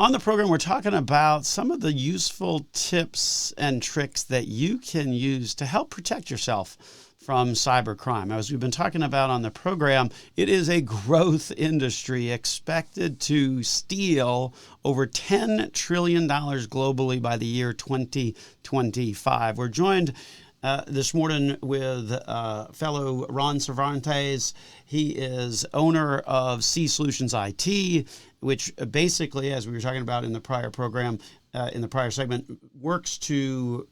On the program, we're talking about some of the useful tips and tricks that you can use to help protect yourself from cybercrime. As we've been talking about on the program, it is a growth industry expected to steal over $10 trillion globally by the year 2025. We're joined this morning with fellow Ron Cervantes. He is owner of C Solutions IT, which basically, as we were talking about in the prior program, in the prior segment, works to,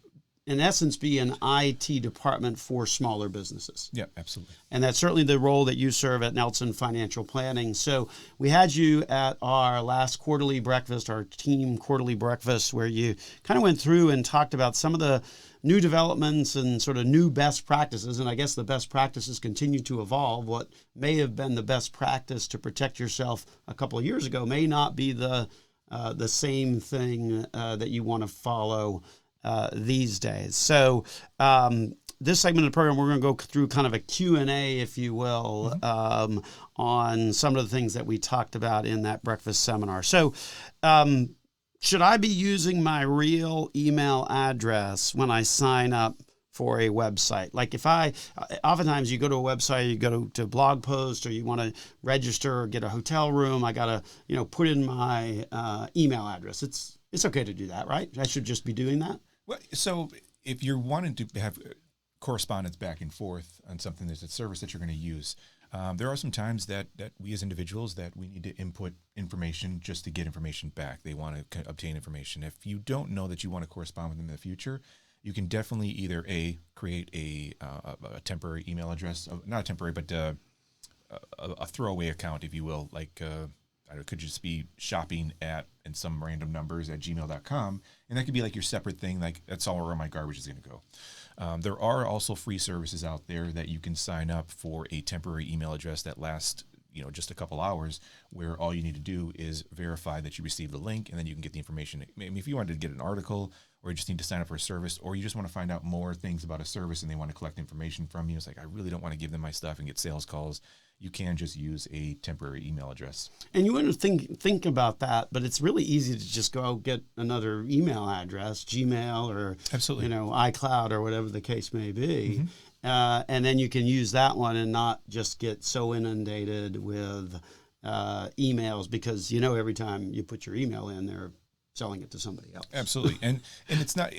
in essence, be an IT department for smaller businesses. Yeah, absolutely. And that's certainly the role that you serve at Nelson Financial Planning. So we had you at our last quarterly breakfast, our team quarterly breakfast, where you kind of went through and talked about some of the new developments and sort of new best practices. And I guess the best practices continue to evolve. What may have been the best practice to protect yourself a couple of years ago may not be the same thing that you want to follow these days. So this segment of the program, we're going to go through kind of a Q&A, if you will, on some of the things that we talked about in that breakfast seminar. So should I be using my real email address when I sign up for a website? Like oftentimes you go to a website, you go to blog post, or you want to register or get a hotel room, I got to, put in my email address. It's okay to do that, right? I should just be doing that. Well, so if you're wanting to have correspondence back and forth on something that's a service that you're going to use, there are some times that we as individuals that we need to input information just to get information back. They want to obtain information. If you don't know that you want to correspond with them in the future, you can definitely either create a temporary email address, not a temporary, but a throwaway account, if you will, like it could just be shopping and some random numbers at gmail.com. And that could be like your separate thing, like that's all where my garbage is going to go. There are also free services out there that you can sign up for a temporary email address that lasts, just a couple hours, where all you need to do is verify that you received the link, and then you can get the information. I mean, if you wanted to get an article, or you just need to sign up for a service, or you just want to find out more things about a service and they want to collect information from you, it's like, I really don't want to give them my stuff and get sales calls. You can just use a temporary email address. And you want to think about that, but it's really easy to just go get another email address, Gmail or Absolutely. iCloud or whatever the case may be. And then you can use that one and not just get so inundated with emails, because every time you put your email in, they're selling it to somebody else. Absolutely. And it's not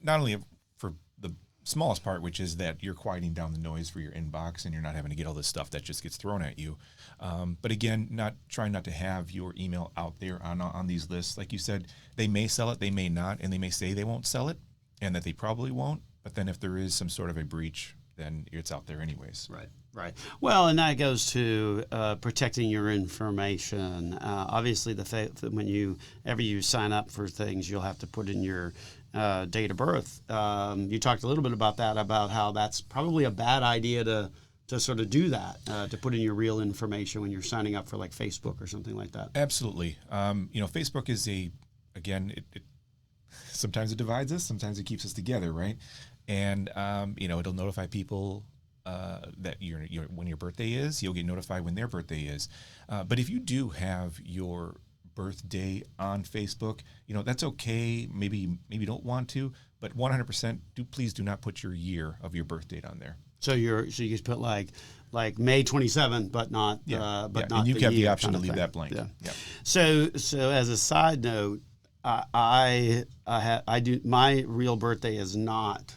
only for the smallest part, which is that you're quieting down the noise for your inbox and you're not having to get all this stuff that just gets thrown at you. But again, trying not to have your email out there on these lists. Like you said, they may sell it, they may not, and they may say they won't sell it and that they probably won't. But then if there is some sort of a breach, then it's out there anyways. Right. Well, and that goes to protecting your information. Obviously, whenever you sign up for things, you'll have to put in your date of birth. You talked a little bit about that, about how that's probably a bad idea to sort of do that, to put in your real information when you're signing up for like Facebook or something like that. Absolutely. Facebook is it sometimes it divides us, sometimes it keeps us together, right? And it'll notify people that when your birthday is, you'll get notified when their birthday is. But if you do have your birthday on Facebook, that's okay. Maybe you don't want to, but 100% please do not put your year of your birth date on there. So you just put like May 27th, but not not. And you have the option to leave thing. that blank. Yeah. Yeah. So as a side note, I do, my real birthday is not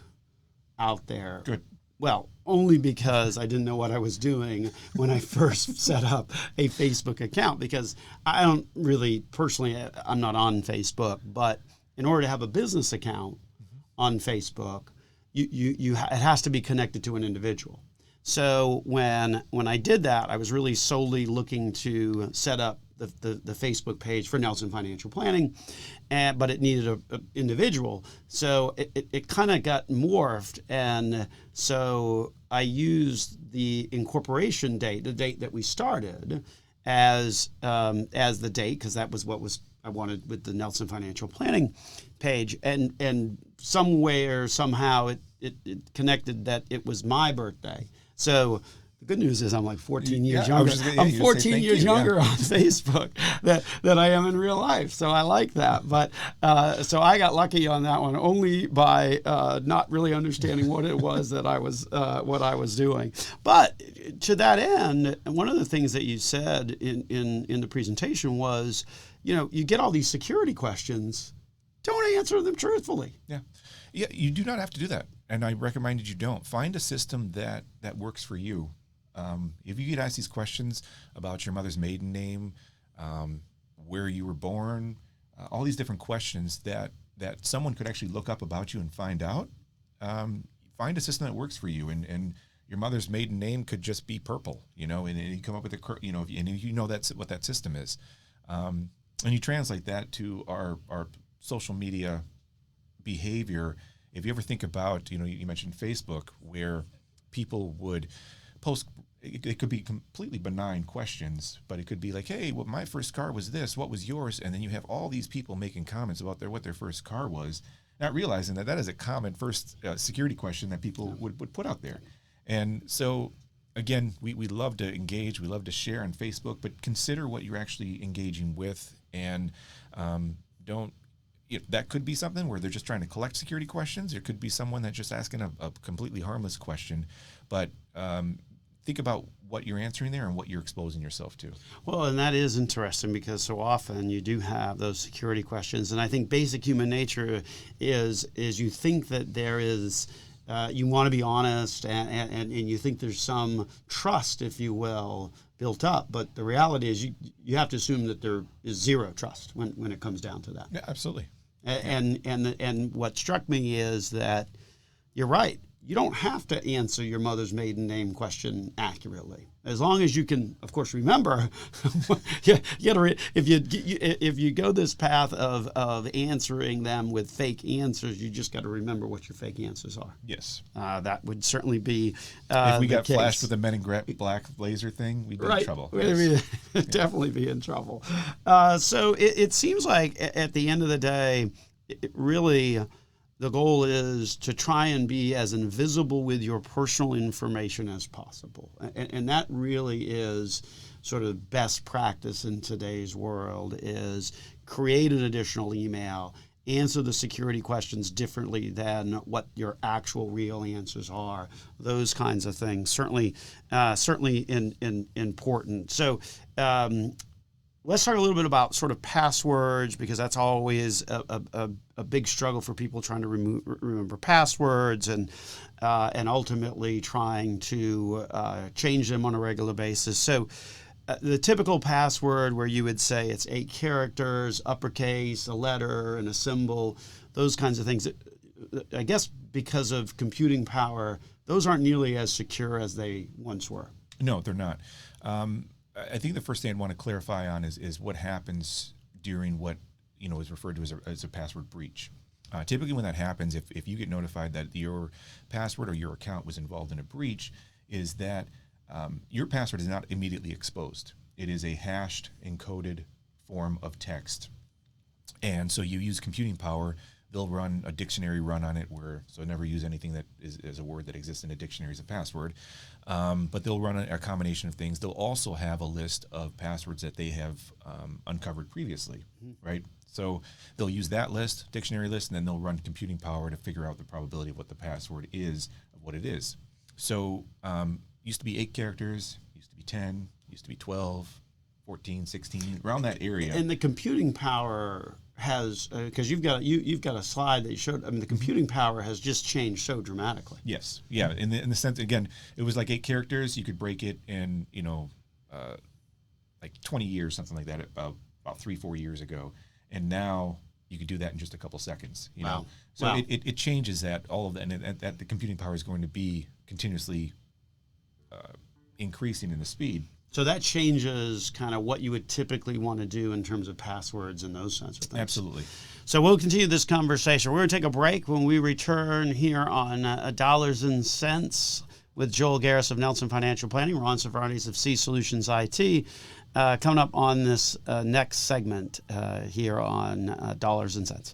out there. Good. Well, only because I didn't know what I was doing when I first set up a Facebook account, because I don't really, personally, I'm not on Facebook, but in order to have a business account on Facebook, it has to be connected to an individual. So when I did that, I was really solely looking to set up the Facebook page for Nelson Financial Planning, but it needed an individual. So it kind of got morphed, and so I used the incorporation date, the date that we started, as the date, because that was what I wanted with the Nelson Financial Planning page, and somewhere, somehow, it connected that it was my birthday. So The good news is I'm like 14 years Yeah, I younger. was just gonna- I'm you were gonna 14 say thank years you, yeah. younger on Facebook than I am in real life. So I like that. But so I got lucky on that one only by not really understanding what it was that I was doing. But to that end, one of the things that you said in the presentation was, you get all these security questions. Don't answer them truthfully. Yeah. Yeah, you do not have to do that. And I recommend you don't. Find a system that works for you. If you get asked these questions about your mother's maiden name, where you were born, all these different questions that someone could actually look up about you and find out, find a system that works for you. And your mother's maiden name could just be Purple, and you come up with that's what that system is. And you translate that to our social media behavior. If you ever think about, you mentioned Facebook, where people would post, it could be completely benign questions, but it could be like, hey, well, my first car was this, what was yours? And then you have all these people making comments about what their first car was, not realizing that is a common first security question that people would put out there. And so, again, we love to engage, we love to share on Facebook, but consider what you're actually engaging with, and that could be something where they're just trying to collect security questions. It could be someone that's just asking a completely harmless question. But think about what you're answering there and what you're exposing yourself to. Well, and that is interesting because so often you do have those security questions. And I think basic human nature is you think that there is, you want to be honest and you think there's some trust, if you will, built up. But the reality is you have to assume that there is zero trust when it comes down to that. Yeah, absolutely. And what struck me is that you're right. You don't have to answer your mother's maiden name question accurately, as long as you can, of course, remember. If you go this path of answering them with fake answers, you just got to remember what your fake answers are. Yes, that would certainly be. If we got case. flashed with the Men in Black laser thing, we'd be in trouble. Yes. Definitely be in trouble. So it seems like at the end of the day, really. The goal is to try and be as invisible with your personal information as possible. And that really is sort of best practice in today's world, is create an additional email, answer the security questions differently than what your actual real answers are. Those kinds of things, certainly important. So let's talk a little bit about sort of passwords, because that's always a big struggle for people trying to remember passwords and ultimately trying to change them on a regular basis. So the typical password where you would say it's 8 characters, uppercase, a letter, and a symbol, those kinds of things. I guess because of computing power, those aren't nearly as secure as they once were. No, they're not. I think the first thing I'd want to clarify on is what happens during what is referred to as a password breach. Typically, when that happens, if you get notified that your password or your account was involved in a breach, is that your password is not immediately exposed. It is a hashed, encoded form of text, and so you use computing power. They'll run a dictionary run on it, so never use anything that is a word that exists in a dictionary as a password. But they'll run a combination of things. They'll also have a list of passwords that they have uncovered previously, right? So they'll use that list, dictionary list, and then they'll run computing power to figure out the probability of what the password is, of what it is. So used to be 8 characters, used to be 10, used to be 12, 14, 16, around that area. And the computing power has, because you've got a slide that you showed. I mean, the computing power has just changed so dramatically. Yes, yeah. In the sense, again, it was like 8 characters. You could break it in, like 20 years, something like that, about 3-4 years ago, and now you could do that in just a couple seconds. You know, so it changes that all of that, and that the computing power is going to be continuously increasing in the speed. So that changes kind of what you would typically want to do in terms of passwords and those sorts of things. Absolutely. So we'll continue this conversation. We're going to take a break. When we return here on Dollars and Cents with Joel Garris of Nelson Financial Planning, Ron Savarnes of C Solutions IT, coming up on this next segment here on Dollars and Cents.